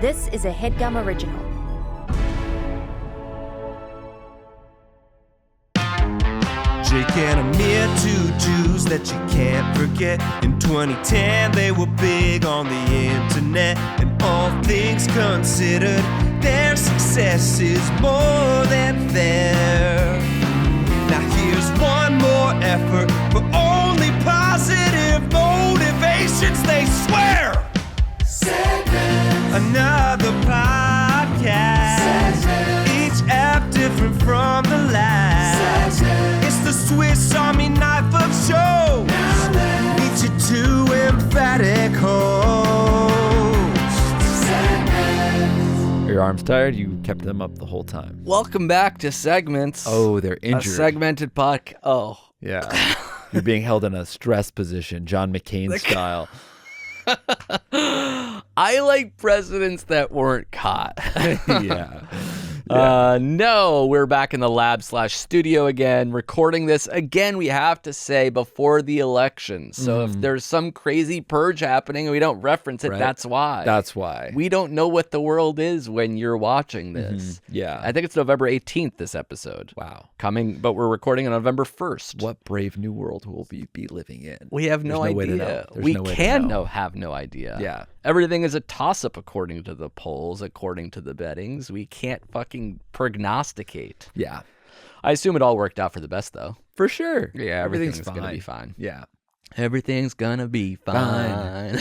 This is a Headgum original. Jake and Amir, two Jews that you can't forget. In 2010, they were big on the internet. And all things considered, their success is more than fair. Now here's one more effort for only positive motivations, they swear. Segments. Another podcast. Segments. Each app different from the last. Segments. It's the Swiss Army knife of shows. Meet your two emphatic hosts. Are your arms tired? You kept them up the whole time. Welcome back to Segments. Oh, they're A injured. segmented podcast. Oh. Yeah. You're being held in a stress position, John McCain style. I like presidents that weren't caught. Yeah. No, we're back in the lab/studio again, recording this again. We have to say before the election. So if there's some crazy purge happening and we don't reference it, Right. that's why. That's why. We don't know what the world is when you're watching this. Yeah. I think it's November 18th, this episode. Wow. Coming, but we're recording on November 1st. What brave new world will we be living in? We have no There's no way to idea. know. There's We no way to can know. have no idea. Yeah. Everything is a toss-up according to the polls, according to the bettings. We can't fucking prognosticate. Yeah. I assume it all worked out for the best, though. For sure. Yeah, Everything's everything's going to be fine. Yeah. Everything's going to be fine.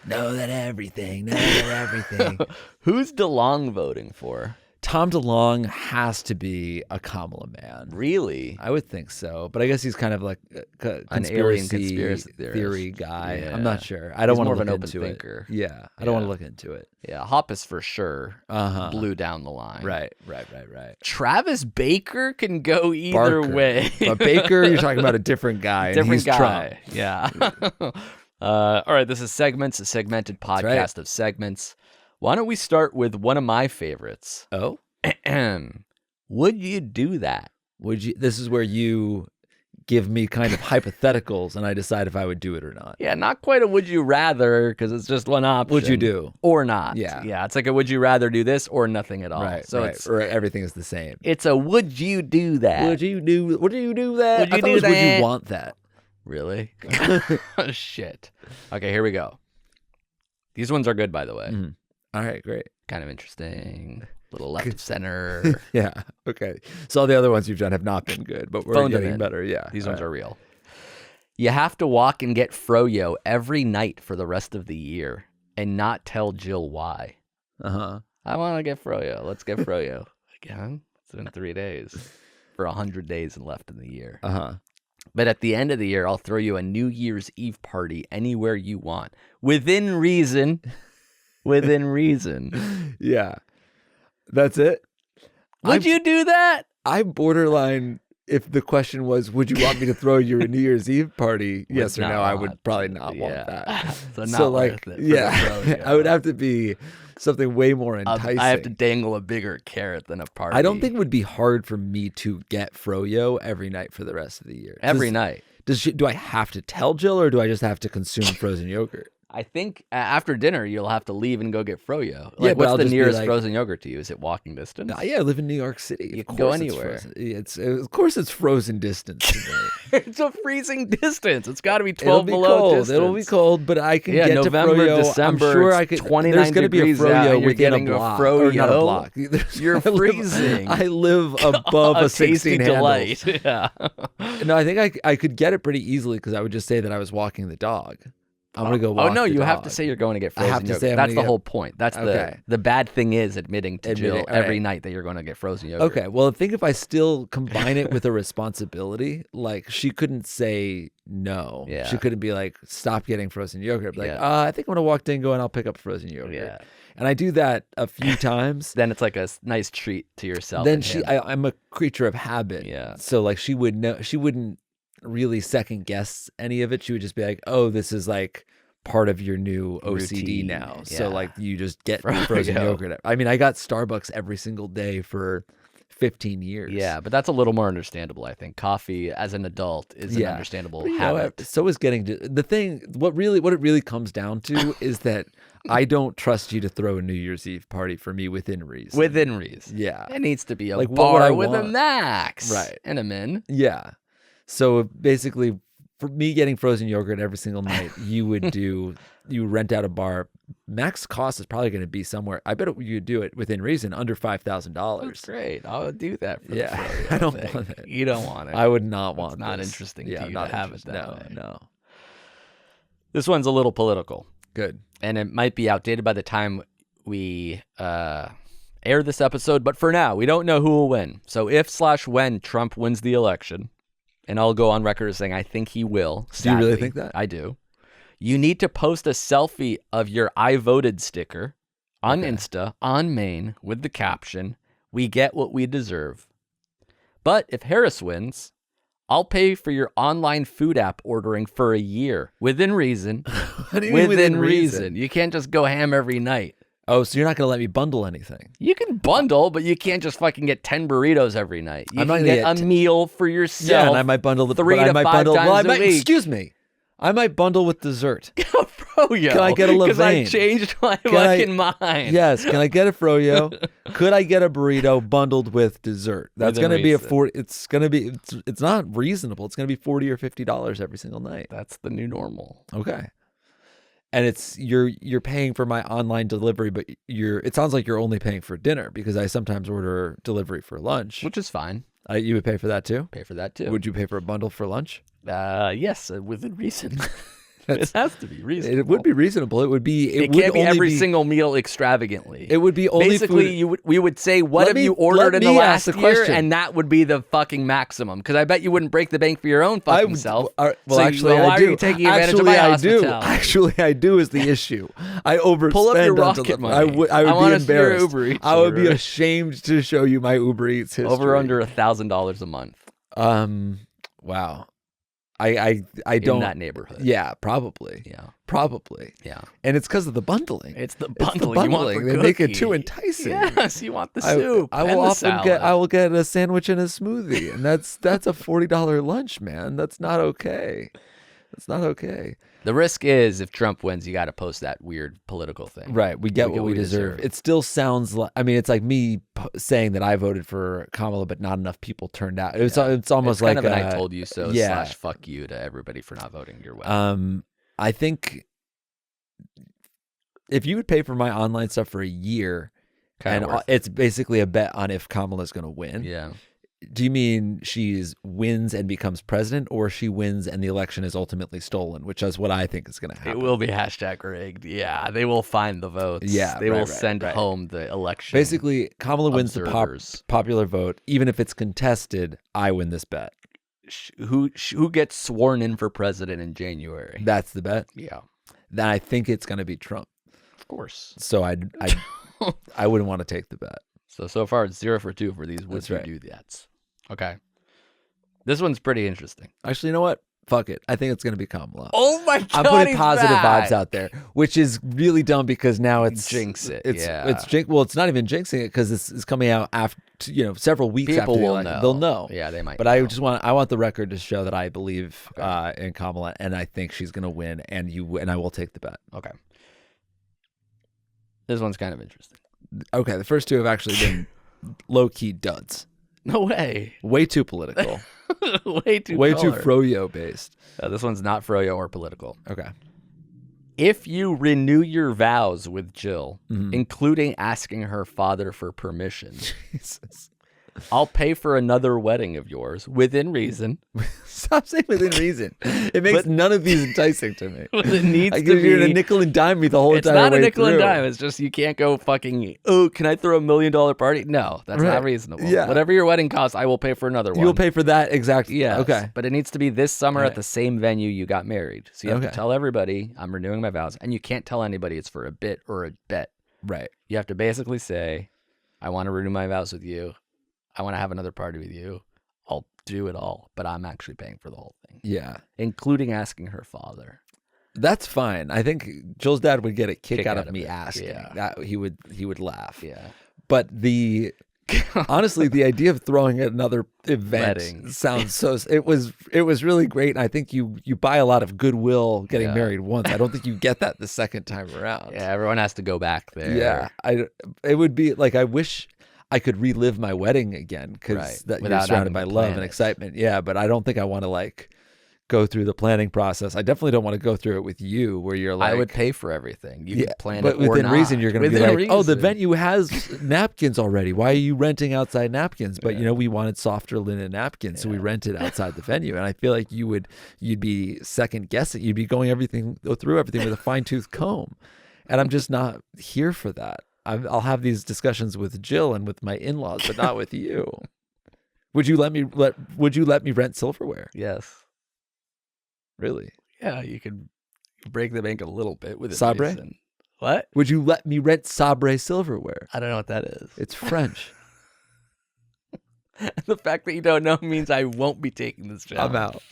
Know that everything. Who's DeLong voting for? Tom DeLonge has to be a Kamala man. Really? I would think so, but I guess he's kind of like a An alien conspiracy conspiracy theory theorist. guy. Yeah. I'm not sure. I don't He's want more to of look an open into thinker. it. Yeah, I don't want to Yeah. look into it. Yeah, Hoppus for sure Uh-huh. blew down the line. Right. Travis Baker can go either Barker. way. But Baker, you're talking about a different guy. And Different he's guy. Trump. Yeah. All right, this is Segments, a segmented podcast right. of segments. Why don't we start with one of my favorites? Oh, Would you do that? would you? This is where you give me kind of hypotheticals, and I decide if I would do it or not. Yeah, not quite a would you rather because it's just one option. Would you do? Or not. Yeah. Yeah, it's like a would you rather do this or nothing at all. Right. So right. Or everything is the same. it's a would you do that? Would you do? Would you do that? Would you I thought do it was, Would that? you want that? Really? Oh, shit. Okay, here we go. These ones are good, by the way. Mhm. All right. Great. Kind of interesting. Little left of center. Yeah. Okay. So all the other ones you've done have not been good, but we're Phoned them getting in. better. Yeah. These All ones right. are real. You have to walk and get froyo every night for the rest of the year and not tell Jill why. Uh-huh. I want to get froyo. Let's get froyo. Again? It's been 3 days. For 100 days left in the year. Uh-huh. But at the end of the year, I'll throw you a New Year's Eve party anywhere you want. Within reason. Within reason. Yeah. That's it. Would you do that? I borderline, if the question was, would you want me to throw you a New Year's Eve party? Yes or not no, I want. would probably not want Yeah. that. So not So like, worth it for the yeah, froyo. I would have to be something way more enticing. I have to dangle a bigger carrot than a party. I don't think it would be hard for me to get froyo every night for the rest of the year. Every night. Do I have to tell Jill, or do I just have to consume frozen yogurt? I think after dinner you'll have to leave and go get froyo. Yeah, Like, but what's I'll the just be nearest like- frozen yogurt to you? Is it walking distance? Yeah, I live in New York City. You Of can go course it's anywhere. frozen. It's of course it's frozen distance to me. It's a freezing distance. It's got to be 12 It'll be below cold. distance. It'll be cold, but I can Yeah, get November, to froyo. December, I'm sure it's I could. 29 There's going to be a degrees out, froyo and you're within a getting a block, or not a froyo? block. You're I live- freezing. I live above a tasty 16 handles. delight. Yeah. No, I think I could get it pretty easily because I would just say that I was walking the dog. I'm gonna go walk. Oh no, the you have to dog. say you're going to get I frozen have to yogurt. say I'm That's gonna the get- whole point. That's Okay. the bad thing is admitting to Jill Admitting- every alright. night that you're going to get frozen yogurt. Okay, well, I think if I still combine it with a responsibility, like she couldn't say no. Yeah. She couldn't be like, stop getting frozen yogurt. Like, Yeah. I think I'm gonna walk Dingo and I'll pick up frozen yogurt. Yeah. And I do that a few times. Then it's like a nice treat to yourself. Then and him. I'm a creature of habit. Yeah. So like she would know, she wouldn't really second guess any of it. She would just be like, oh, this is like part of your new OCD Routine, now. So yeah. like you just get Froyo. frozen yogurt. I mean, I got Starbucks every single day for 15 years. Yeah, but that's a little more understandable, I think. Coffee as an adult is an understandable habit. So is getting to the thing. What it really comes down to is that I don't trust you to throw a New Year's Eve party for me within reason. Within reason. Yeah. It needs to be a Like, what would I bar with a want? max. Right. And a min. Yeah. So basically, for me getting frozen yogurt every single night, you rent out a bar. Max cost is probably going to be somewhere. I bet you would do it within reason, under $5,000. That's great. I'll do that for Yeah, the froyo I don't thing. want it. You don't want it. I would not want. It's not this. interesting Yeah, to you not to have it that no, way. No. This one's a little political. Good. And it might be outdated by the time we air this episode, but for now, we don't know who will win. So if/when Trump wins the election, and I'll go on record as saying I think he will. Do you really sadly, think that? I do. You need to post a selfie of your I voted sticker on Insta, on Main, with the caption, "We get what we deserve." But if Harris wins, I'll pay for your online food app ordering for a year, within reason. What do you mean Within reason. You can't just go ham every night. Oh, so you're not going to let me bundle anything? You can bundle, but you can't just fucking get 10 burritos every night. You I'm not can gonna get get a meal for yourself. Yeah, and I might bundle the 3 but I to might 5 bundle, times well, I a might, week. Excuse me. I might bundle with dessert. Froyo. Can I get a Because I Levain? changed my Can I- fucking mind. Yes. Can I get a froyo? Could I get a burrito bundled with dessert? That's Within going to be reason. It's going to be. It's not reasonable. It's going to be $40 or $50 every single night. That's the new normal. Okay. And it's you're paying for my online delivery, but it sounds like you're only paying for dinner because I sometimes order delivery for lunch. Which is fine. You would pay for that too? Pay for that too. Would you pay for a bundle for lunch? Yes, within reason. It has to be reasonable. It would be reasonable. It would be. It would can't be only every single meal extravagantly. It would be only basically food. we would say what Let have me- you ordered let in the me ask last the year, question. and that would be the fucking maximum. Because I bet you wouldn't break the bank for your own fucking self. Well, So actually, why I do. are you taking advantage Actually, of my I do. hospitality? Actually, I do is the issue. I overspend. Pull up your on Rocket delivery. money. I would I be wanna see your embarrassed. Uber Eats I would be order. ashamed to show you my Uber Eats history. Over under $1,000 a month. Wow. I don't. In that neighborhood. Yeah, probably. Yeah. Probably. Yeah. And it's because of the bundling. It's the It's the bundling. You want bundling. for They make it cookie. too enticing. Yes, you want the I- soup. I will and the often salad. get. I will get a sandwich and a smoothie, and that's a $40 lunch, man. That's not okay. That's not okay. The risk is if Trump wins, you got to post that weird political thing. Right. We get what we deserve. It still sounds like. I mean, it's like me saying that I voted for Kamala, but not enough people turned out. It's almost It's kind like of an I told you so yeah. / fuck you to everybody for not voting your way. I think if you would pay for my online stuff for a year, Kinda and worth it's basically a bet on if Kamala's going to win. yeah. Do you mean she wins and becomes president, or she wins and the election is ultimately stolen, which is what I think is going to happen? It will be #rigged. Yeah, they will find the votes. Yeah, they right, will right, send right. home the election. Basically, Kamala wins the observers. popular vote. Even if it's contested, I win this bet. Who gets sworn in for president in January? That's the bet. Yeah, Then I think it's going to be Trump. of course. So I wouldn't want to take the bet. So far it's 0 for 2 for these would That's you right. do that's. Okay. This one's pretty interesting. Actually, you know what? Fuck it. I think it's going to be Kamala. Oh my god! I'm putting he's positive back. vibes out there, which is really dumb because now it's Jinx it, It's yeah. well, it's not even jinxing it because it's coming out after several weeks People after the will election. know. They'll know. Yeah, they might. But know. I want the record to show that I believe in Kamala and I think she's going to win, and I will take the bet. Okay. This one's kind of interesting. Okay, the first two have actually been low key duds. No way. Way too political. Way too Way too froyo based. This one's not froyo or political. Okay. If you renew your vows with Jill, Mm-hmm. including asking her father for permission, Jesus. I'll pay for another wedding of yours within reason. Stop saying within reason. It makes none of these enticing to me. But it needs I to give you be. a nickel and dime me the whole It's entire not a way nickel and through. dime. It's just you can't go fucking. Oh, can I throw $1 million party? No, that's Right. not reasonable. Yeah. Whatever your wedding costs, I will pay for another one. You will pay for that exact. Yes. Okay. But it needs to be this summer Right. at the same venue you got married. So you have to Okay. tell everybody I'm renewing my vows, and you can't tell anybody it's for a bit or a bet. Right. You have to basically say, I want to renew my vows with you. I want to have another party with you. I'll do it all, but I'm actually paying for the whole thing, Yeah. including asking her father. That's fine. I think Jill's dad would get a kick out of me it. asking. Yeah. That he would laugh. Yeah. But the Honestly, the idea of throwing another event Wedding. sounds so. It was really great. And I think you buy a lot of goodwill getting married once. I don't think you get that the second time around. Yeah, everyone has to go back there. Yeah, it would be like, I wish I could relive my wedding again, because Right. you're Without surrounded having by to love plan and it. excitement. Yeah, but I don't think I want to like go through the planning process. I definitely don't want to go through it with you, where you're like, I would pay for everything. You could plan but it or within not. reason, you're going to be Within like, oh, the reason. venue has napkins already. Why are you renting outside napkins? But we wanted softer linen napkins, so we rented outside the venue. And I feel like you'd be second guessing. You'd be going through everything with a fine tooth comb, and I'm just not here for that. I'll have these discussions with Jill and with my in-laws, but not with you. Would you let me rent silverware? Yes. Really? Yeah, you could break the bank a little bit with Sabre? reason. What? Would you let me rent Sabre silverware? I don't know what that is. It's French. The fact that you don't know means I won't be taking this job. I'm out.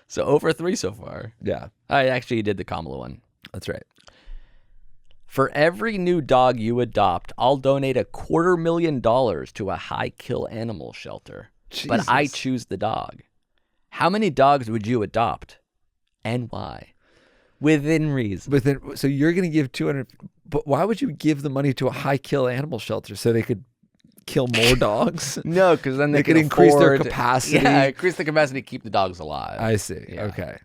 So over 3 so far. Yeah, I actually did the Kamala one. that's right. For every new dog you adopt, I'll donate $250,000 to a high kill animal shelter. But I Jesus. choose the dog. How many dogs would you adopt, and why? Within reason. So you're going to give 200, but why would you give the money to a high kill animal shelter so they could kill more dogs? No, because then they could can increase their afford- capacity. Yeah, increase the capacity to keep the dogs alive. I see. Yeah. Okay.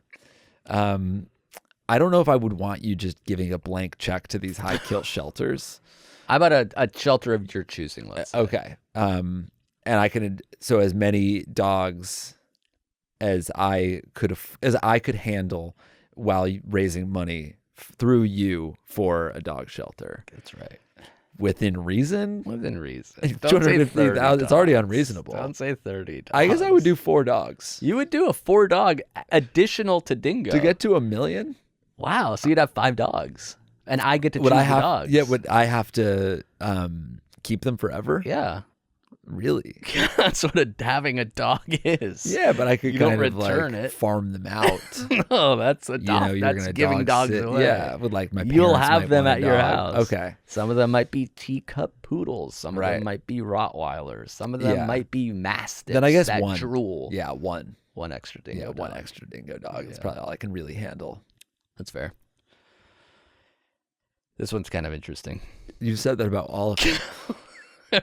I don't know if I would want you just giving a blank check to these high kill shelters. How about a shelter of your choosing, let's say. Okay. And I can, so as many dogs as I could handle while raising money through you for a dog shelter. That's right. Within reason? Within reason. Like Don't say 250,000, 30 it's already dogs. unreasonable. Don't say 30 dogs. I guess I would do 4 dogs. You would do a 4-dog additional to Dingo. To get to $1 million? Wow, so you'd have 5 dogs. And I get to choose Would I the have, dogs. yeah, would I have to keep them forever? Yeah. Really? That's what having a dog is. Yeah, but I could You don't kind of return like it. farm them out. No, that's a dog. You're That's gonna giving dog dogs sit. away. Yeah, with like my You'll parents have might them want at a your dog. house. Okay. Some of them might be teacup poodles. Some of Right. them might be Rottweilers. Some of them Yeah. might be mastiffs. Then I guess that one. drool. Yeah, one. One extra dingo. Yeah, one dog. extra dingo dog. That's Yeah. probably all I can really handle. That's fair. This one's kind of interesting. You said that about all of them.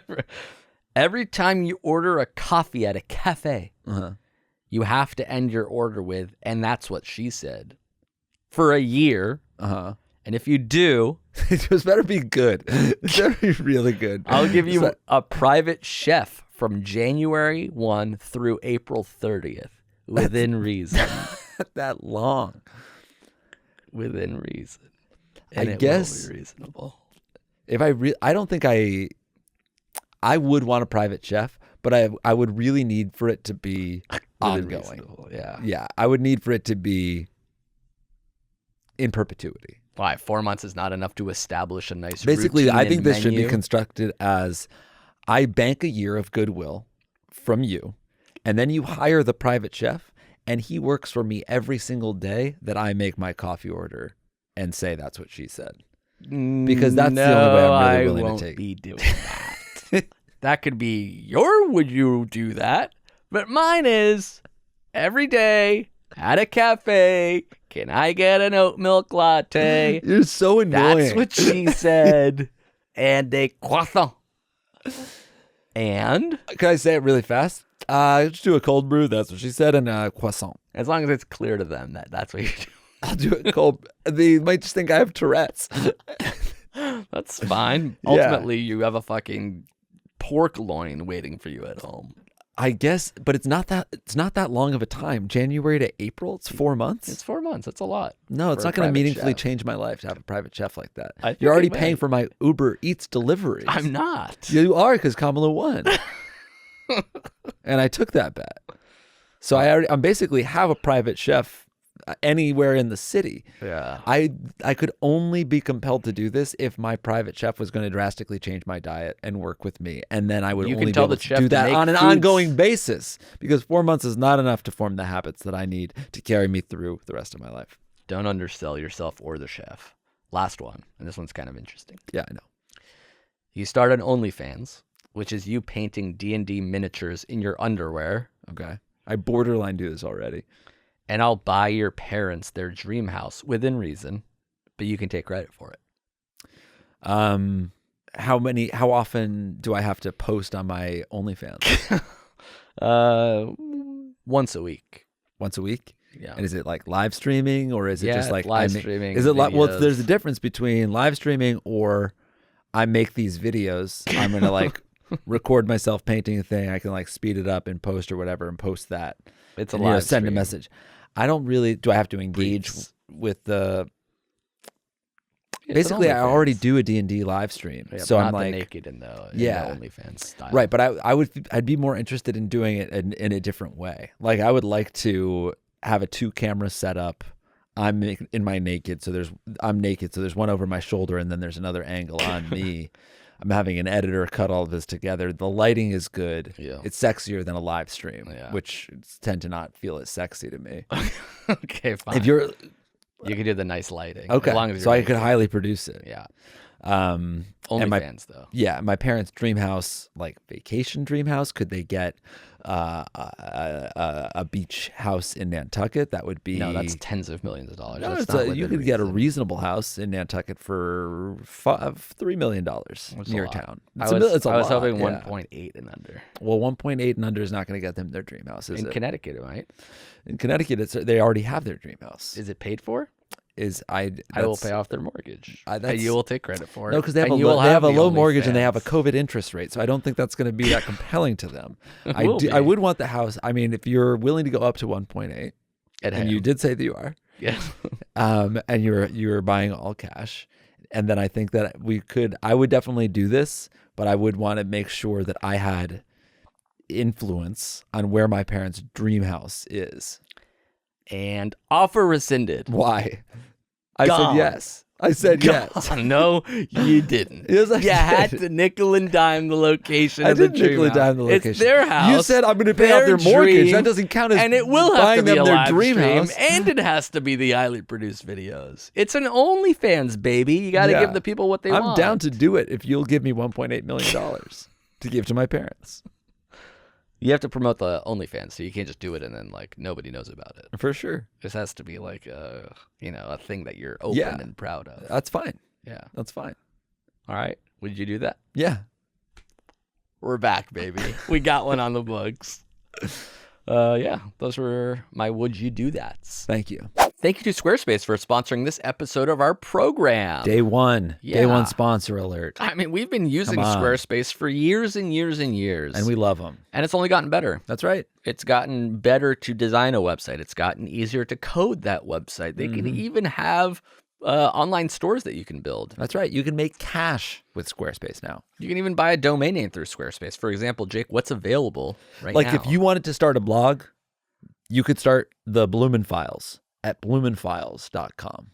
Every time you order a coffee at a cafe, Uh-huh. you have to end your order with, and that's what she said, for a year. Uh-huh. And if you do, It just better be good. It better be really good. I'll give you So- a private chef from January 1 through April 30th, within reason. that long. Within reason. I And it guess- will be reasonable. If I don't think I would want a private chef, but I would really need for it to be Within ongoing. reasonable, yeah. Yeah, I would need for it to be in perpetuity. Why? 4 months is not enough to establish a nice Basically, routine I think and this should be menu? constructed as I bank a year of goodwill from you, and then you hire the private chef, and he works for me every single day that I make my coffee order and say that's what she said. Because that's the only way I'm really willing I won't to take. be doing that. That could be your would you do that? But mine is every day at a cafe, can I get an oat milk latte? You're so annoying. That's what she said. And a croissant. And Can I say it really fast? Just do a cold brew. That's what she said, and a croissant. as long as it's clear to them that that's what you do. I'll do it cold. They might just think I have Tourette's. That's fine. Yeah. Ultimately, you have a fucking pork loin waiting for you at home. I guess, but it's not that long of a time. January to April, it's 4 months. It's 4 months. That's a lot. No, it's for a not going to private meaningfully chef. change my life to have a private chef like that. I think You're already it paying might. for my Uber Eats deliveries. I'm not. You are, because Kamala won. And I took that bet. So I'm basically have a private chef anywhere in the city. Yeah. I could only be compelled to do this if my private chef was going to drastically change my diet and work with me, and then I would You can only tell be able the to chef do to that make on an foods. ongoing basis, because 4 months is not enough to form the habits that I need to carry me through the rest of my life. Don't undersell yourself or the chef. Last one, and this one's kind of interesting. Yeah, I know. You start an OnlyFans, which is you painting D&D miniatures in your underwear. Okay. I borderline do this already. And I'll buy your parents their dream house within reason, but you can take credit for it. How often do I have to post on my OnlyFans? Once a week. Once a week? Yeah. And is it like live streaming or is it just like live streaming? Is it like, well, videos. there's a difference between live streaming or I make these videos. I'm going to like record myself painting a thing. I can like speed it up and post or whatever and post that. It's a and, live send a stream. message. I don't really, do I have to engage with the, basically I already do a D&D live stream. Yeah, so not I'm the like, naked in the OnlyFans style. right. But I'd be more interested in doing it in a different way. Like I would like to have a 2-camera setup. I'm in my naked. So I'm naked. So there's one over my shoulder and then there's another angle on me. I'm having an editor cut all of this together. The lighting is good. Yeah. It's sexier than a live stream, Yeah. which tend to not feel as sexy to me. Okay, fine. If you're You can do the nice lighting. okay, As long as so you're I could naked. highly produce it. Yeah. And my OnlyFans though. yeah, my parents' dream house, like vacation dream house. Could they get a beach house in Nantucket? That would be No, that's tens of millions of dollars. no, That's not you within could get a reason. reasonable house in Nantucket for $3 million That's a near lot. town. I It's was a lot, hoping yeah. 1.8 and under. Well, 1.8 and under is not going to get them their dream house, is In it? Connecticut, right? In Connecticut, they already have their dream house. Is it paid for? I will pay off their mortgage. And you will take credit for it. No, because they have And a you will they have a the low mortgage and they have a OnlyFans. COVID interest rate, so I don't think that's going to be that compelling to them. I will be. would want the house. I mean, if you're willing to go up to 1.8, and you did say that you are, Yeah. and you're buying all cash, and then I think that I would definitely do this, but I would want to make sure that I had influence on where my parents' dream house is. And offer rescinded. Why? I Gone. said yes. I said yes. No, you didn't. Yes, I You had did. to nickel and dime the location I of the did nickel dream and dime house. the location. It's their house. You said I'm going to pay out their mortgage. dream, That doesn't count as and it will have buying to be them a their live dream stream, house. and it has to be the highly produced videos. It's an OnlyFans, baby. You got to Yeah. give the people what they want. I'm down to do it if you'll give me $1.8 million to give to my parents. You have to promote the OnlyFans, so you can't just do it and then like nobody knows about it. For sure. This has to be like a thing that you're open Yeah. and proud of. That's fine. Yeah. That's fine. All right. Would you do that? Yeah. We're back, baby. We got one on the books. Yeah, those were my would you do that's. Thank you. Thank you to Squarespace for sponsoring this episode of our program. Day one. Yeah. Day one sponsor alert. I mean, we've been using Come on. Squarespace for years and years and years. And we love them. And it's only gotten better. That's right. It's gotten better to design a website. It's gotten easier to code that website. They can even have online stores that you can build. That's right. You can make cash with Squarespace now. You can even buy a domain name through Squarespace. For example, Jake, what's available right Like now? if you wanted to start a blog, you could start the Bloomin' Files at bloominfiles.com.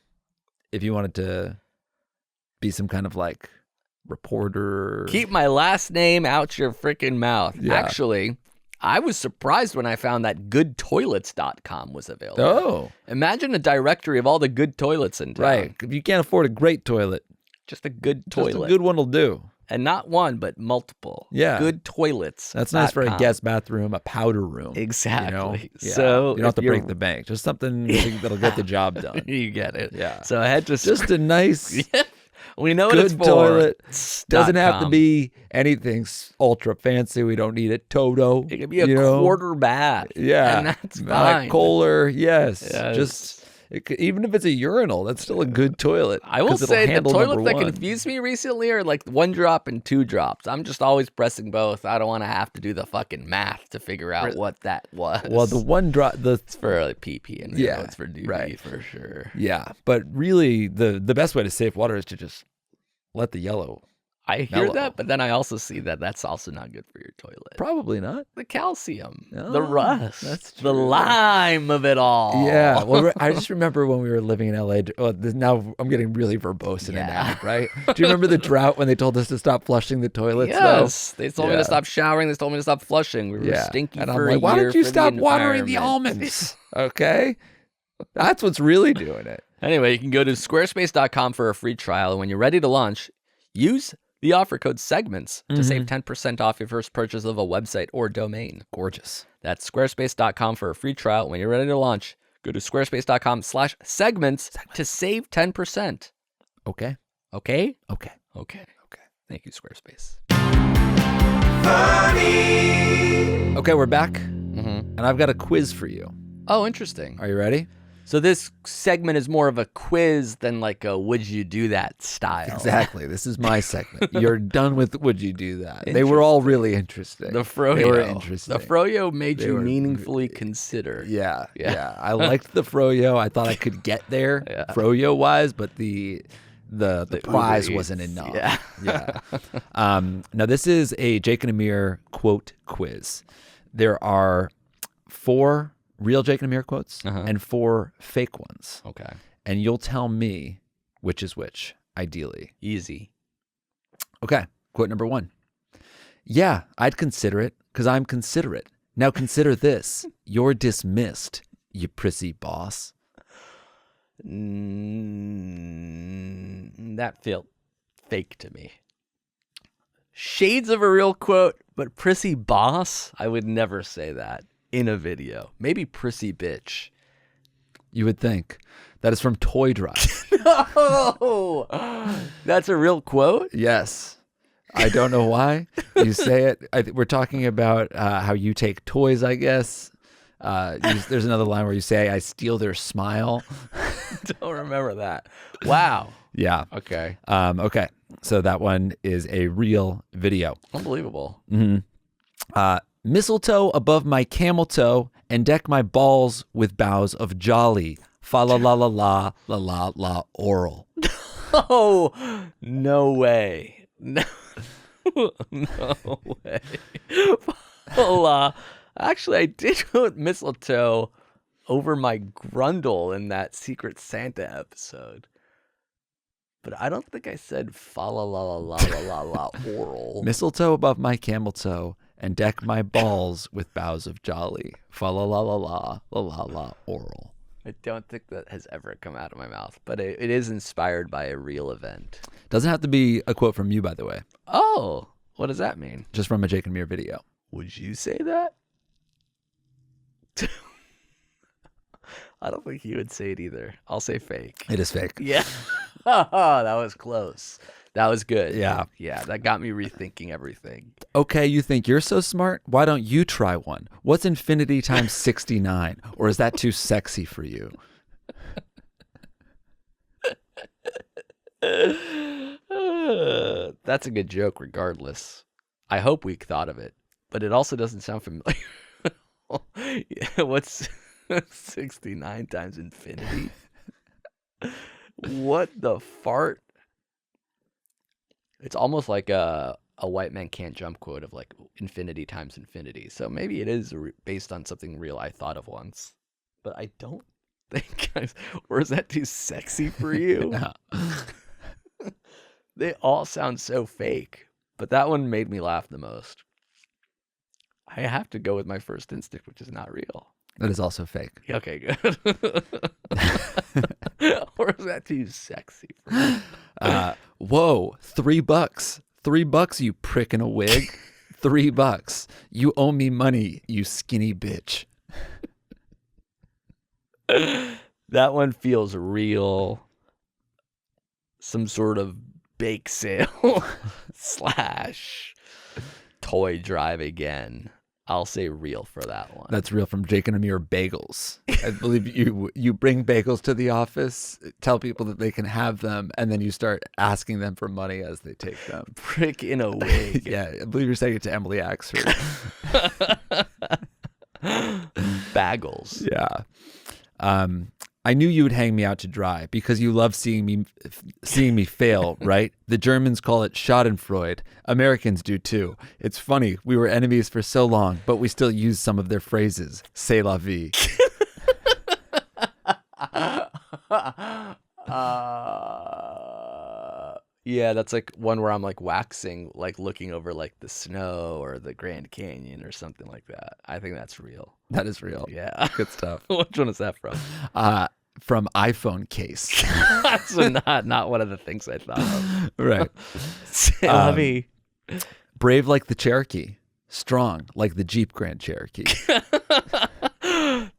If you wanted to be some kind of like reporter. Keep my last name out your freaking mouth. Yeah. Actually, I was surprised when I found that goodtoilets.com was available. Oh, Imagine a directory of all the good toilets in town. right. If you can't afford a great toilet, Just a good just toilet. a good one will do. And not one, but multiple. Yeah. Good toilets. That's nice for a guest bathroom, a powder room. Exactly. You know? Yeah. So you don't have to if you're- break the bank. Just something that'll get the job done. You get it. Yeah. So I had to Just a nice, we know what it's good for. toilet. Doesn't have to .com. be anything ultra fancy. We don't need it. Toto. It could be a you know? quarter bath. Yeah. And that's Not fine. a Kohler. Yes. Yes. Just even if it's a urinal, that's still a good toilet. I will 'cause it'll say the handle toilets number that one. confused me recently are like 1 drop and 2 drops. I'm just always pressing both. I don't want to have to do the fucking math to figure out what that was. Well, the one drop, it's for like PP and Yeah, it's for DB right. for sure. yeah, but really, the best way to save water is to just let the yellow. I hear Mellow. that, but then I also see that that's also not good for your toilet. Probably not. The calcium, the Oh, rust, that's the true. lime of it all. Yeah. Well, I just remember when we were living in LA. Now I'm getting really verbose and Yeah. enamored, right? Do you remember the drought when they told us to stop flushing the toilets? Yes, they told me Yeah. to stop showering. They told me to stop flushing. We were Yeah. stinky And for I'm like, a why year don't you for stop the watering the environment." almonds? Okay. That's what's really doing it. Anyway, you can go to squarespace.com for a free trial. And when you're ready to launch, use The offer code segments to save 10% off your first purchase of a website or domain. Gorgeous. That's squarespace.com for a free trial. When you're ready to launch, go to squarespace.com/segments to save 10%. Okay. Okay? Okay. Okay. Okay. Thank you, Squarespace. Funny. Okay, we're back, Mm-hmm. and I've got a quiz for you. Oh, interesting. Are you ready? So this segment is more of a quiz than like a would you do that style. Exactly. This is my segment. You're done with would you do that? They were all really interesting. The froyo. They were interesting. The froyo made They you were- meaningfully consider. Yeah, Yeah. yeah. I liked the froyo. I thought I could get there Yeah. froyo wise, but the prize Uber wasn't Eats. enough. Yeah. Yeah. Now this is a Jake and Amir quote quiz. There are 4 real Jake and Amir quotes and 4 fake ones. Okay. And you'll tell me which is which, ideally. Easy. Okay. Quote number 1. Yeah, I'd consider it because I'm considerate. Now consider this. You're dismissed, you prissy boss. That felt fake to me. Shades of a real quote, but prissy boss? I would never say that in a video. Maybe prissy bitch. You would think. That is from Toy Drive. No! That's a real quote? Yes. I don't know why you say it. We're talking about how you take toys, I guess. There's another line where you say, I steal their smile. Don't remember that. Wow. Yeah. Okay. Okay. So that one is a real video. Unbelievable. Mistletoe above my camel toe and deck my balls with boughs of jolly. Fa la la la la la la la oral. Oh, no way. No, no way. Well, actually, I did put mistletoe over my grundle in that Secret Santa episode. But I don't think I said fa la la la la la la la oral. Mistletoe above my camel toe and deck my balls with boughs of jolly. Fa la la la la la la la oral. I don't think that has ever come out of my mouth, but it is inspired by a real event. Doesn't have to be a quote from you, by the way. Oh, what does that mean? Just from a Jake and Amir video. Would you say that? I don't think you would say it either. I'll say fake. It is fake. Yeah. That was close. That was good. Yeah. Yeah, that got me rethinking everything. Okay, you think you're so smart? Why don't you try one? What's infinity times 69? Or is that too sexy for you? That's a good joke regardless. I hope we thought of it, but it also doesn't sound familiar. Yeah, what's 69 times infinity? What the fart? It's almost like a white man can't jump quote of like infinity times infinity. So maybe it is based on something real I thought of once, but I don't think or is that too sexy for you? No. They all sound so fake, but that one made me laugh the most. I have to go with my first instinct, which is not real. That is also fake. Okay, good. Or is that too sexy for me? Whoa, $3. $3, you prick in a wig. $3. You owe me money, you skinny bitch. That one feels real. Some sort of bake sale / toy drive again. I'll say real for that one. That's real from Jake and Amir Bagels. I believe you bring bagels to the office, tell people that they can have them, and then you start asking them for money as they take them. Prick in a wig. Yeah, I believe you're saying it to Emily Axford. Bagels. Yeah. I knew you would hang me out to dry because you love seeing me fail, right? The Germans call it Schadenfreude. Americans do too. It's funny. We were enemies for so long, but we still use some of their phrases. C'est la vie. Yeah, that's like one where I'm like waxing, like looking over like the snow or the Grand Canyon or something like that. I think that's real. That is real. Yeah. Good stuff. Which one is that from? from iPhone case. So not one of the things I thought of. Right. Let me. Brave like the Cherokee. Strong like the Jeep Grand Cherokee.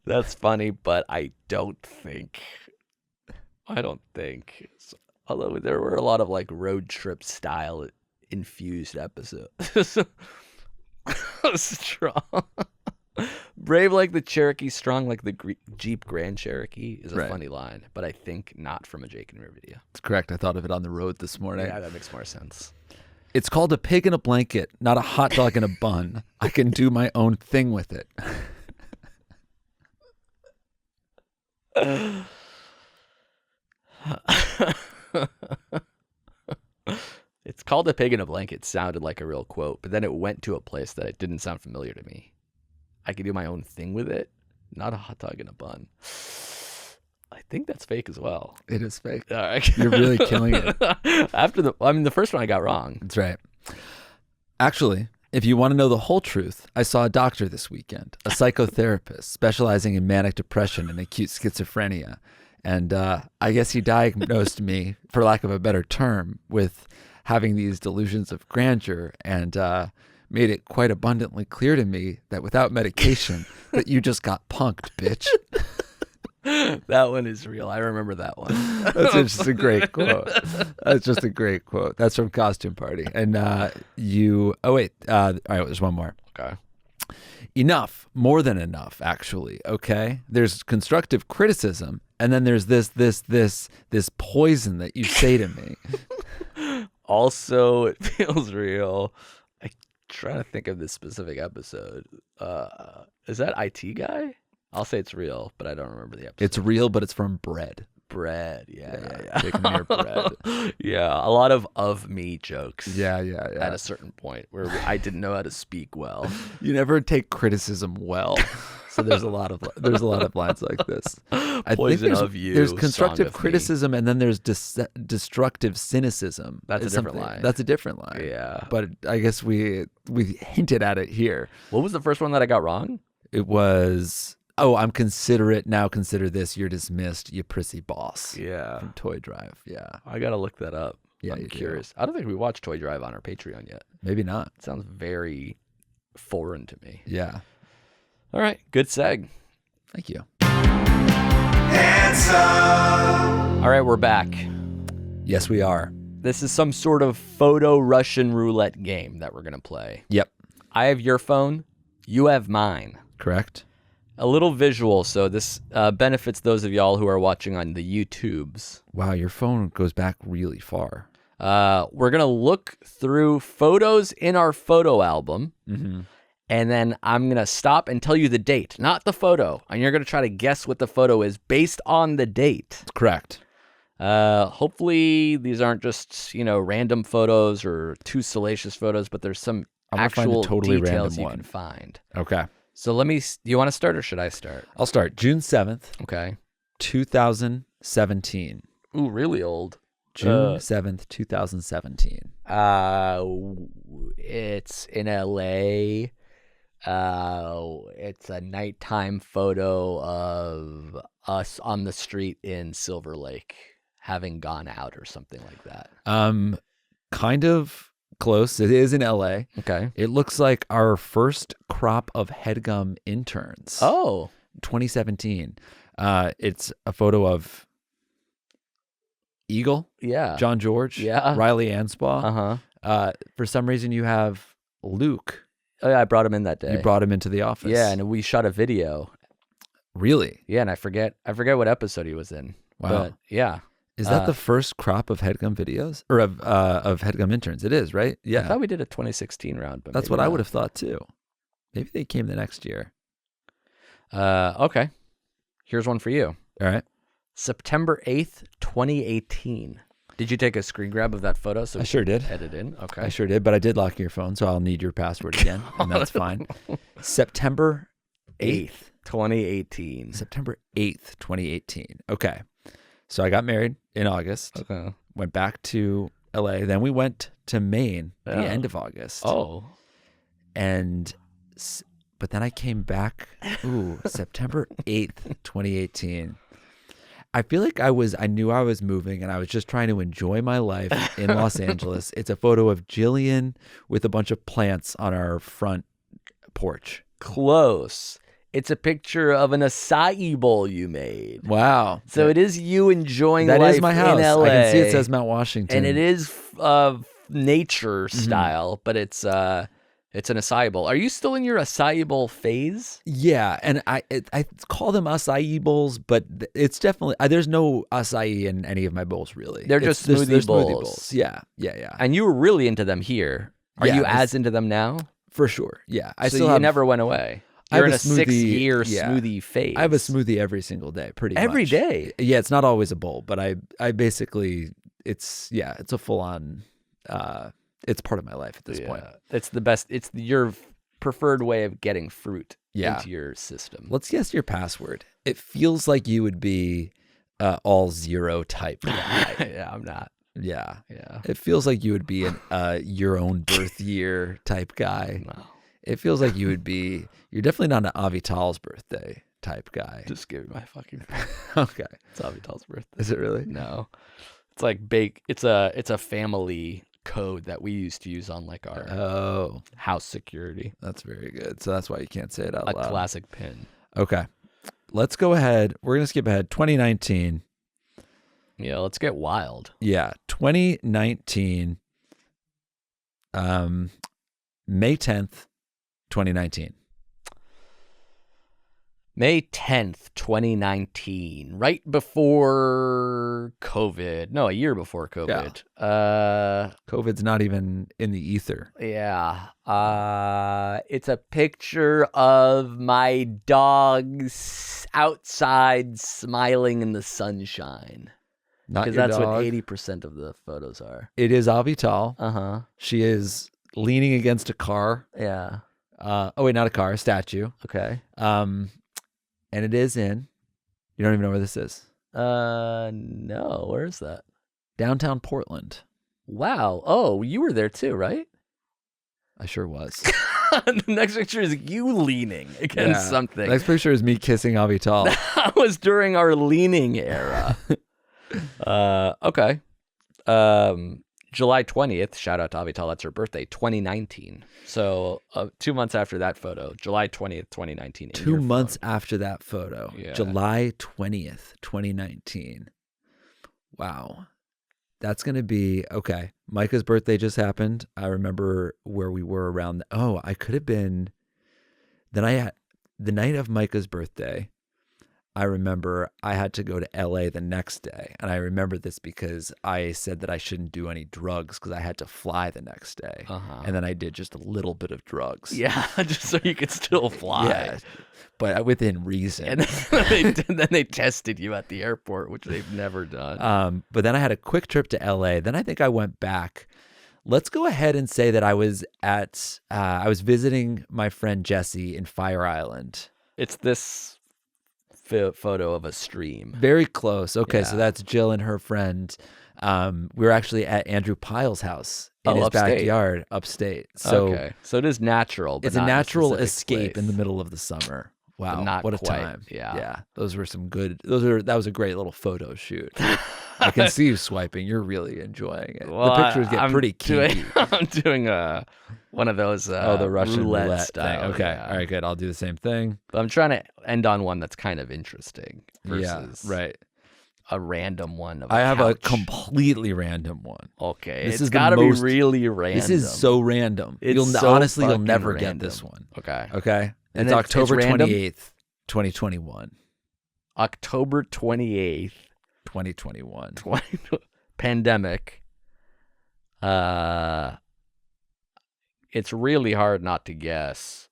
That's funny, but I don't think. Although there were a lot of like road trip style infused episodes. Strong. Brave like the Cherokee, strong like the Jeep Grand Cherokee is a funny line, but I think not from a Jake and Amir video. That's correct. I thought of it on the road this morning. Yeah, that makes more sense. It's called a pig in a blanket, not a hot dog in a bun. I can do my own thing with it. It's called a pig in a blanket sounded like a real quote, but then it went to a place that it didn't sound familiar to me. I can do my own thing with it, not a hot dog in a bun. I think that's fake as well. It is fake. All right. You're really killing it. The first one I got wrong. That's right. Actually, if you want to know the whole truth, I saw a doctor this weekend, a psychotherapist specializing in manic depression and acute schizophrenia. And I guess he diagnosed me, for lack of a better term, with having these delusions of grandeur and made it quite abundantly clear to me that without medication, that you just got punked, bitch. That one is real. I remember that one. That's just a great quote. That's just a great quote. That's from Costume Party. And all right, there's one more. Okay. Enough, more than enough, actually. Okay. There's constructive criticism, and then there's this poison that you say to me. Also, it feels real. I'm trying to think of this specific episode. Is that IT guy? I'll say it's real, but I don't remember the episode. It's real, but it's from bread. Bread, yeah. Jake and Amir bread. Yeah, a lot of me jokes. Yeah. At a certain point where I didn't know how to speak well. You never take criticism well, so there's a lot of lines like this. Poison of you. There's constructive song of criticism, and then there's destructive cynicism. That's It's a different something- line. That's a different line. Yeah. But I guess we hinted at it here. What was the first one that I got wrong? It was, I'm considerate, now consider this, you're dismissed, you prissy boss. Yeah. From Toy Drive. Yeah. I got to look that up. Yeah, I'm you do. curious. I don't think we watched Toy Drive on our Patreon yet. Maybe not. It sounds very foreign to me. Yeah. All right. Good seg. Thank you. All right. We're back. Yes, we are. This is some sort of photo Russian roulette game that we're going to play. Yep. I have your phone. You have mine. Correct. A little visual, so this benefits those of y'all who are watching on the YouTubes. Wow, your phone goes back really far. We're going to look through photos in our photo album, Mm-hmm. and then I'm going to stop and tell you the date, not the photo. And you're going to try to guess what the photo is based on the date. Correct. Hopefully these aren't just, random photos or too salacious photos, but there's some I'm gonna find a actual totally details random you one. can find. Okay. So do you want to start or should I start? I'll start. June 7th, Okay. 2017. Ooh, really old. June 7th, 2017. It's in LA. It's a nighttime photo of us on the street in Silver Lake having gone out or something like that. Kind of close. It is in LA. Okay. It looks like our first crop of Headgum interns. Oh. 2017. It's a photo of Eagle, Yeah. John George, Yeah. Riley Anspaugh. Uh-huh. For some reason, you have Luke. Oh, yeah, I brought him in that day. You brought him into the office. Yeah, and we shot a video. Really? Yeah, and I forget what episode he was in. Wow. But yeah. Is that the first crop of Headgum videos or of Headgum interns? It is, right? I Yeah. thought we did a 2016 round, but That's maybe what I not. would have thought too. Maybe they came the next year. Okay. Here's one for you. All right. September 8th, 2018. Did you take a screen grab of that photo? So I sure did. Edit in. Okay. I sure did, but I did lock your phone, so I'll need your password again, and that's fine. September 8th. 2018. September 8th, 2018. Okay. So I got married in August, Okay. went back to LA, then we went to Maine at the Yeah. end of August. Oh. But then I came back, September 8th, 2018. I feel like I knew I was moving and I was just trying to enjoy my life in Los Angeles. It's a photo of Jillian with a bunch of plants on our front porch. Close. It's a picture of an acai bowl you made. Wow. So it is you enjoying That life is my house. in LA. I can see it says Mount Washington. And it is nature style, but it's an acai bowl. Are you still in your acai bowl phase? Yeah, and I call them acai bowls, but it's definitely there's no acai in any of my bowls really. They're just smoothie bowls. Yeah. And you were really into them here. Are you as into them now? For sure. Yeah, So you never went away. You're in a 6-year smoothie phase. I have a smoothie every single day, pretty much. Every day? Yeah, it's not always a bowl, but I basically it's a full on. It's part of my life at this point. It's the best. It's your preferred way of getting fruit into your system. Let's guess your password. It feels like you would be all zero type guy. Yeah, I'm not. Yeah. Yeah. It feels like you would be your own birth year type guy. No. It feels like you would be. You're definitely not an Avital's birthday type guy. Just give me my fucking. Okay. It's Avital's birthday. Is it really? No. It's like It's a family code that we used to use on like our house security. That's very good. So that's why you can't say it out loud. A classic pin. Okay. Let's go ahead. We're going to skip ahead. 2019. Yeah, let's get wild. Yeah, 2019. May 10th, 2019. May 10th, 2019, right before COVID. No, a year before COVID. COVID's not even in the ether. Yeah. It's a picture of my dogs outside smiling in the sunshine. Not your Because that's dog. what 80% of the photos are. It is Avital. Uh-huh. She is leaning against a car. Yeah. Oh, wait, not a car, a statue. Okay. And it is in, you don't even know where this is. No. Where is that? Downtown Portland. Wow. Oh, you were there too, right? I sure was. The next picture is you leaning against something. Next picture is me kissing Avital. That was during our leaning era. Okay. July 20th, shout out to Avital, that's her birthday, 2019. So 2 months after that photo, July 20th, 2019. 2 months after that photo, Yeah. July 20th, 2019. Wow. That's going to be, okay. Micah's birthday just happened. I remember where we were around. I could have been, the night of Micah's birthday, I remember I had to go to LA the next day. And I remember this because I said that I shouldn't do any drugs because I had to fly the next day. Uh-huh. And then I did just a little bit of drugs. Yeah, just so you could still fly. Yeah, but within reason. And then they tested you at the airport, which they've never done. But then I had a quick trip to LA. Then I think I went back. Let's go ahead and say that I was I was visiting my friend Jesse in Fire Island. It's this photo of a stream. Very close. Okay, Yeah. so that's Jill and her friend. We were actually at Andrew Pyle's house in his upstate. backyard, upstate. So okay, so it is natural. But it's a not natural specific escape in the place. middle of the summer. Wow, But not what a quite, time! yeah. Those were some good. That was a great little photo shoot. I can see you swiping. You're really enjoying it. Well, the pictures get I'm pretty kinky. I'm doing one of those the Russian roulette style. thing. Okay, yeah. all right, good. I'll do the same thing. But I'm trying to end on one that's kind of interesting Yeah, versus right. a random one. Of I have a couch. completely random one. Okay, This it's is the got to be most- really random. This is so random. It's You'll so honestly you'll fucking never random. get this one. Okay. Okay, And it's October random? 28th, 2021. October 28th, 2021. pandemic. It's really hard not to guess.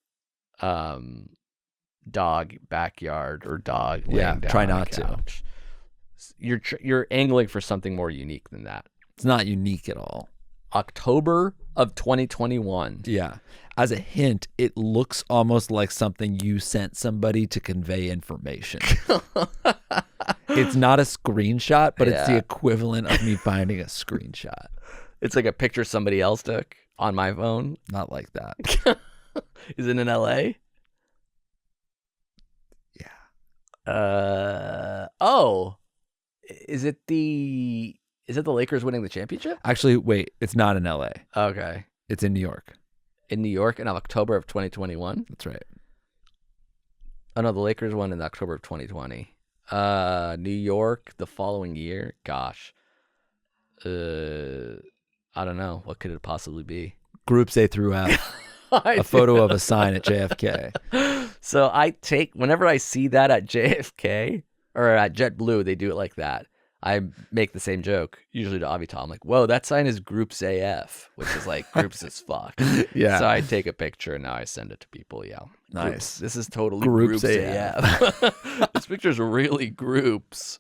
Dog backyard or dog laying Yeah, down try on a not to. couch. You're angling for something more unique than that. It's not unique at all. October of 2021. Yeah. As a hint, it looks almost like something you sent somebody to convey information. It's not a screenshot, but it's the Yeah. equivalent of me finding a screenshot. It's like a picture somebody else took on my phone. Not like that. Is it in LA? Yeah. Oh, Is it the Lakers winning the championship? Actually, wait, it's not in LA. Okay. It's in New York. In New York in October of 2021? That's right. Oh, no, the Lakers won in October of 2020. New York the following year? Gosh. I don't know. What could it possibly be? Groups A through F. A photo of a sign at JFK. So whenever I see that at JFK or at JetBlue, they do it like that. I make the same joke, usually to Avital. I'm like, whoa, that sign is Groups AF, which is like groups as fuck. Yeah. So I take a picture and now I send it to people. Yeah. Nice. This is totally Groups Groups AF. AF. This picture's really groups.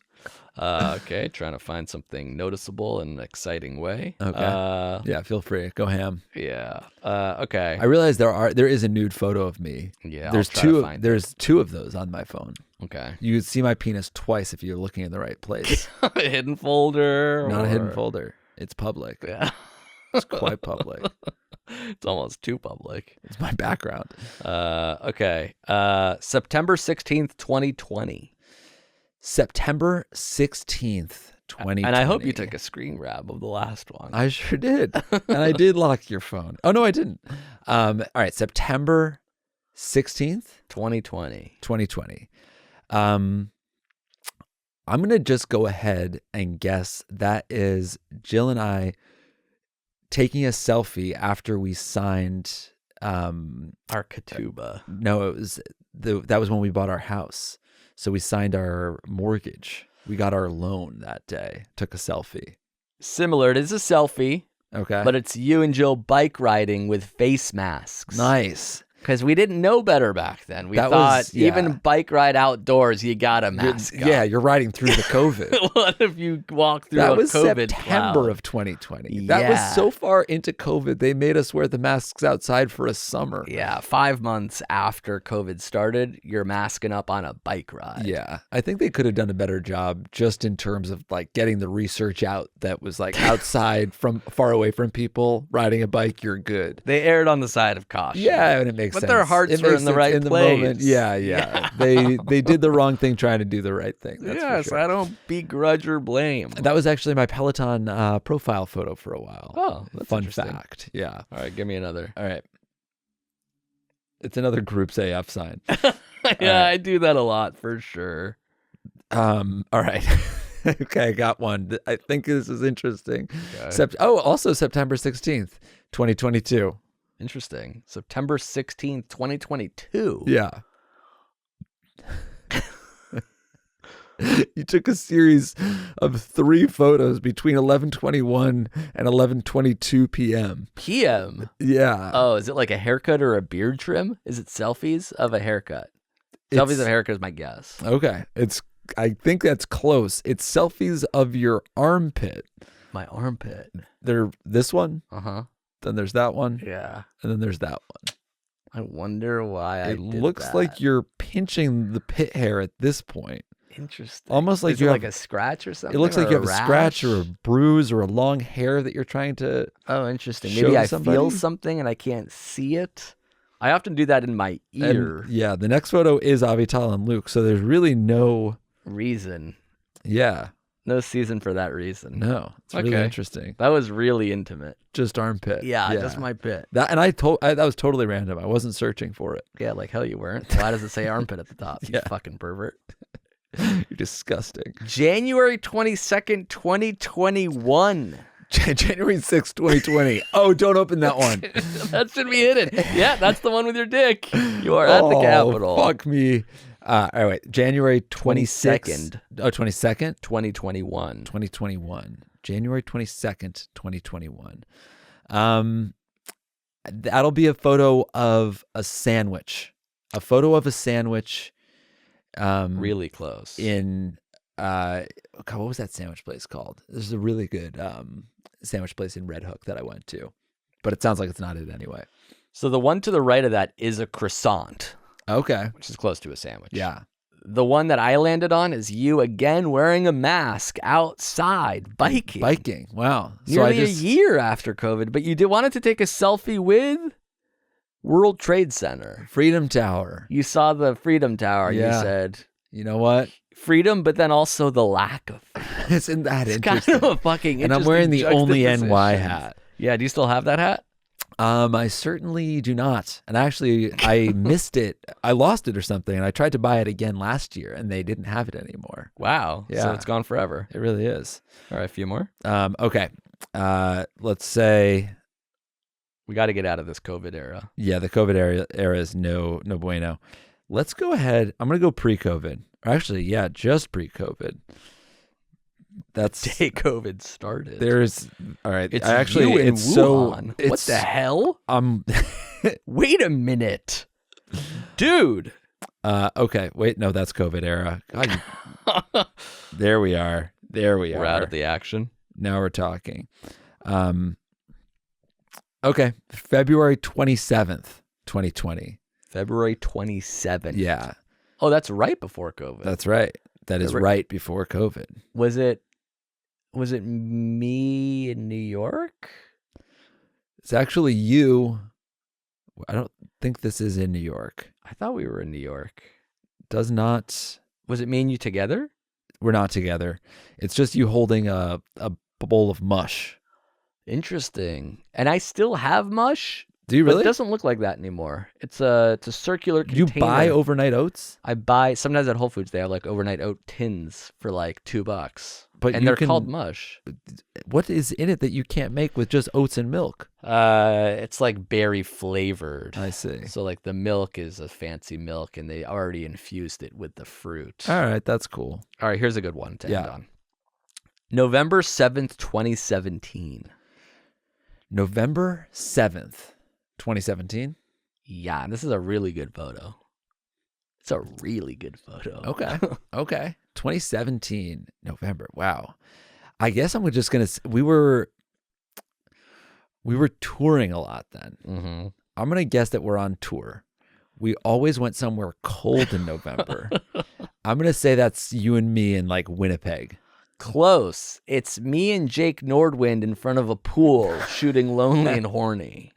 Okay, trying to find something noticeable in an exciting way. Okay. Yeah, feel free. Go ham. Yeah. Okay. I realize there is a nude photo of me. Yeah. There's two of those on my phone. Okay. You would see my penis twice if you're looking in the right place. A hidden folder. Not a hidden folder. It's public. Yeah. It's quite public. It's almost too public. It's my background. Okay. September 16th, 2020. September 16th, 2020. And I hope you took a screen grab of the last one. I sure did. And I did lock your phone. Oh, no, I didn't. All right. September 16th, 2020. 2020. I'm going to just go ahead and guess that is Jill and I taking a selfie after we signed our Katuba. No, that was when we bought our house. So we signed our mortgage. We got our loan that day. Took a selfie. Similar. It is a selfie. Okay. But it's you and Jill bike riding with face masks. Nice. Because we didn't know better back then. We thought even bike ride outdoors, you got a mask on. Yeah, you're riding through the COVID. What if you walk through that a was COVID September cloud? of 2020. That was so far into COVID, they made us wear the masks outside for a summer. Yeah, 5 months after COVID started, you're masking up on a bike ride. Yeah, I think they could have done a better job just in terms of like getting the research out that was like outside from far away from people. Riding a bike, you're good. They erred on the side of caution. Yeah, and it makes sense. But their hearts were in the right place. Moment. Yeah. They did the wrong thing trying to do the right thing. That's for sure. I don't begrudge or blame. That was actually my Peloton profile photo for a while. Oh, that's fun interesting. fact. Yeah. All right, give me another. All right. It's another Groups AF sign. Yeah, right. I do that a lot for sure. All right. Okay, I got one. I think this is interesting. Okay. Also September 16th, 2022. Interesting. September 16th, 2022. Yeah. You took a series of 3 photos between 11:21 and 11:22 p.m. PM? Yeah. Oh, is it like a haircut or a beard trim? Is it selfies of a haircut? Selfies of a haircut is my guess. Okay. I think that's close. It's selfies of your armpit. My armpit. This one. Uh-huh. Then there's that one. Yeah. And then there's that one. I wonder why I It did looks that. like you're pinching the pit hair at this point. Interesting. Almost like is you it have like a scratch or something. It looks like you have a scratch or a rash? bruise or a long hair that you're trying to. Oh, interesting. show Maybe I somebody. feel something and I can't see it. I often do that in my ear. And, yeah, the next photo is Avital and Luke, so there's really no reason. Yeah. No season for that reason. No. It's really interesting. That was really intimate. Just armpit. Yeah, just my pit. That was totally random. I wasn't searching for it. Yeah, like hell you weren't. Why does it say armpit at the top? You fucking pervert. You're disgusting. January 22nd, 2021. January 6th, 2020. Oh, don't open that one. That should be hidden. Yeah, that's the one with your dick. You are at the Capitol. Fuck me. All right. January 22nd. 22nd. Oh, 22nd? 2021. 2021. January 22nd, 2021. That'll be a photo of a sandwich. A photo of a sandwich. Really close. In, God, what was that sandwich place called? There's a really good sandwich place in Red Hook that I went to. But it sounds like it's not it anyway. So the one to the right of that is a croissant. Okay. Which is close to a sandwich. Yeah. The one that I landed on is you again wearing a mask outside biking. Biking. Wow. Nearly a year after COVID, but you wanted to take a selfie with World Trade Center. Freedom Tower. You saw the Freedom Tower. Yeah. You said, you know what? freedom, but then also the lack of. Isn't that It's interesting? kind of a fucking. And I'm wearing the only juxtaposition. NY hat. Yeah, do you still have that hat? I certainly do not. And actually, I missed it. I lost it or something. And I tried to buy it again last year, and they didn't have it anymore. Wow. So Yeah. it's gone forever. It really is. All right, a few more. Okay. Let's say, We got to get out of this COVID era. yeah, the COVID era is no bueno. Let's go ahead. I'm going to go pre-COVID. Or actually, yeah, just pre-COVID. That's Day COVID started. there's all right. It's actually you in it's so Wuhan. it's What the hell? Wait a minute, dude. Okay, wait, no, that's COVID era. God, there we are. We're out of the action. Now we're talking. Okay, February 27th, 2020. February 27th. Yeah, Oh, that's right before COVID. that's right. That is right before COVID. Was it me in New York? It's actually you. I don't think this is in New York. I thought we were in New York. Does not. Was it me and you together? We're not together. It's just you holding a bowl of mush. Interesting. And I still have mush. Do you But really? it doesn't look like that anymore. It's a circular You container. buy overnight oats? I buy sometimes at Whole Foods they have like overnight oat tins for like $2. But and you they're can- called mush. What is in it that you can't make with just oats and milk? It's like berry flavored. I see. So like the milk is a fancy milk and they already infused it with the fruit. All right, that's cool. All right, here's a good one to end Yeah. on. November 7th, 2017. November 7th, 2017. Yeah, this is a really good photo. It's a really good photo. Okay. Okay. 2017, November. Wow. I guess I'm just going to we were touring a lot then. Mm-hmm. I'm going to guess that we're on tour. We always went somewhere cold in November. I'm going to say that's you and me in like Winnipeg. Close. It's me and Jake Nordwind in front of a pool shooting Lonely and Horny.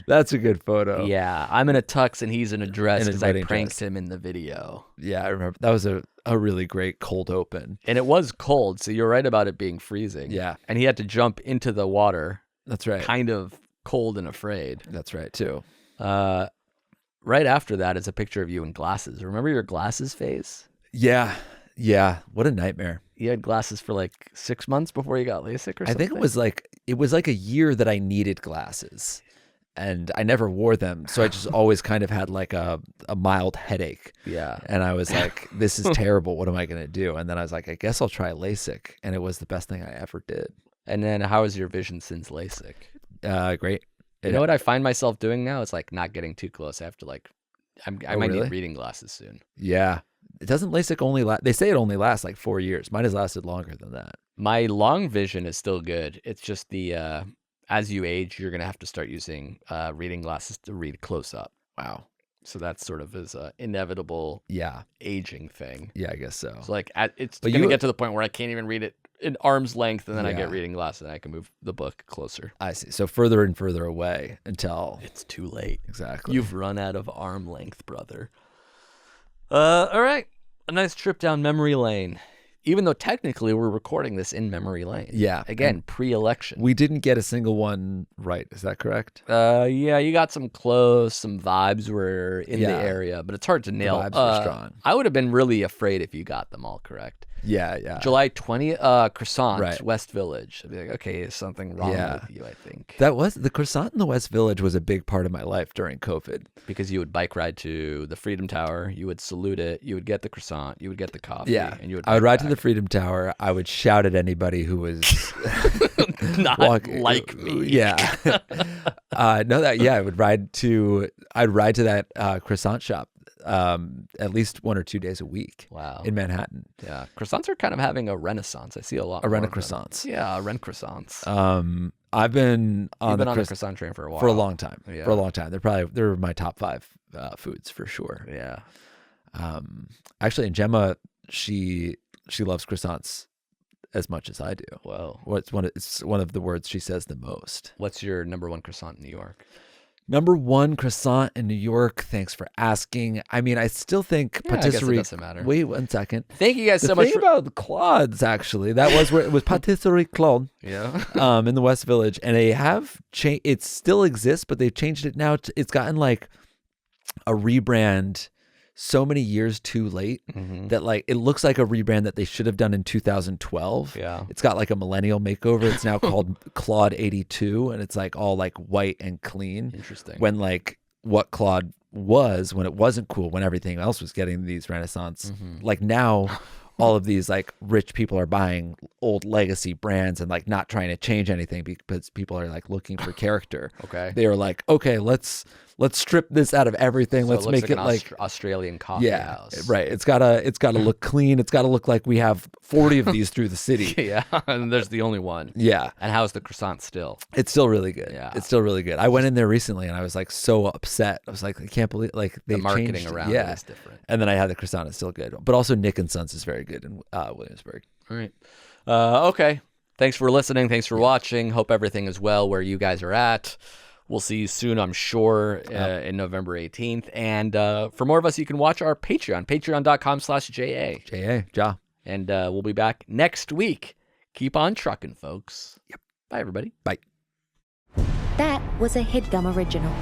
That's a good photo. Yeah, I'm in a tux and he's in a dress In a because I wedding pranked dress. him in the video. Yeah, I remember. That was a really great cold open. And it was cold, so you're right about it being freezing. Yeah, And he had to jump into the water, that's right. kind of cold and afraid. That's right, too. Right after that is a picture of you in glasses. Remember your glasses phase? Yeah. Yeah. What a nightmare. You had glasses for like 6 months before you got LASIK or I something? think it was like a year that I needed glasses and I never wore them. So I just always kind of had like a mild headache. Yeah. And I was like, this is terrible. What am I going to do? And then I was like, I guess I'll try LASIK. And it was the best thing I ever did. And then how is your vision since LASIK? Great. You know what I find myself doing now? It's like not getting too close. I have to like, I might really? need reading glasses soon. Yeah. It doesn't LASIK only last, they say it only lasts like 4 years. Mine has lasted longer than that. My long vision is still good. It's just the, as you age, you're going to have to start using reading glasses to read close up. Wow. So that's sort of is a inevitable Yeah. aging thing. Yeah, I guess so. So like it's But going to you- get to the point where I can't even read it in arm's length and then I Yeah. get reading glasses and I can move the book closer. I see. So further and further away until It's too late. exactly. You've run out of arm length, brother. All right. A nice trip down memory lane. Even though technically we're recording this in memory lane. Yeah. Again, pre-election. We didn't get a single one right. Is that correct? Yeah, you got some close, some vibes were in the Yeah. area, but it's hard to nail. vibes were strong. I would have been really afraid if you got them all correct. Yeah, yeah. July 20th, croissant, Right. West Village. I'd be like, okay, there's something wrong Yeah. with you, I think. That was the croissant in the West Village was a big part of my life during COVID. Because you would bike ride to the Freedom Tower, you would salute it, you would get the croissant, you would get the coffee, and you would I would bike ride to back. the Freedom Tower. I would shout at anybody who was Not like me. Yeah. I would ride to that croissant shop at least 1 or 2 days a week. Wow. In Manhattan. Yeah. Croissants are kind of having a renaissance. I see a lot A more rent of of croissants. them. Yeah, rent croissants. I've been on You've been the on the croissant train for a while. for a long time. Yeah. For a long time. They're my top 5 foods for sure. Yeah. Actually, and Gemma, she loves croissants as much as I do. Whoa. It's one of the words she says the most. What's your number one croissant in New York? Number 1 croissant in New York. Thanks for asking. I mean, I still think Yeah, I guess it patisserie. doesn't matter. Wait 1 second. Thank you guys The so much thing for about Claude's, actually, that was where it was Patisserie Claude. Yeah. In the West Village, and they have changed. It still exists, but they've changed it now. It's gotten like a rebrand so many years too late that like it looks like a rebrand that they should have done in 2012. Yeah. It's got like a millennial makeover. It's now called Claude 82, and it's like all like white and clean. Interesting. When like what Claude was when it wasn't cool, when everything else was getting these renaissance. Like now all of these like rich people are buying old legacy brands and like not trying to change anything because people are like looking for character. Okay. They are like, okay, let's strip this out of everything. So Let's it looks make it like Australian coffee house. right. It's gotta look clean. It's gotta look like we have 40 of these through the city. Yeah, and there's the only one. Yeah. And how's the croissant still? It's still really good. Yeah. It's still really good. I went in there recently and I was like so upset. I was like, I can't believe like they The marketing changed, around yeah. it is different. And then I had the croissant. It's still good. But also Nick and Sons is very good in Williamsburg. All right. Okay. Thanks for listening. Thanks for watching. Hope everything is well where you guys are at. We'll see you soon, I'm sure, in November 18th. And for more of us, you can watch our Patreon, patreon.com/JA. JA, Ja. And we'll be back next week. Keep on trucking, folks. Yep. Bye, everybody. Bye. That was a Headgum original.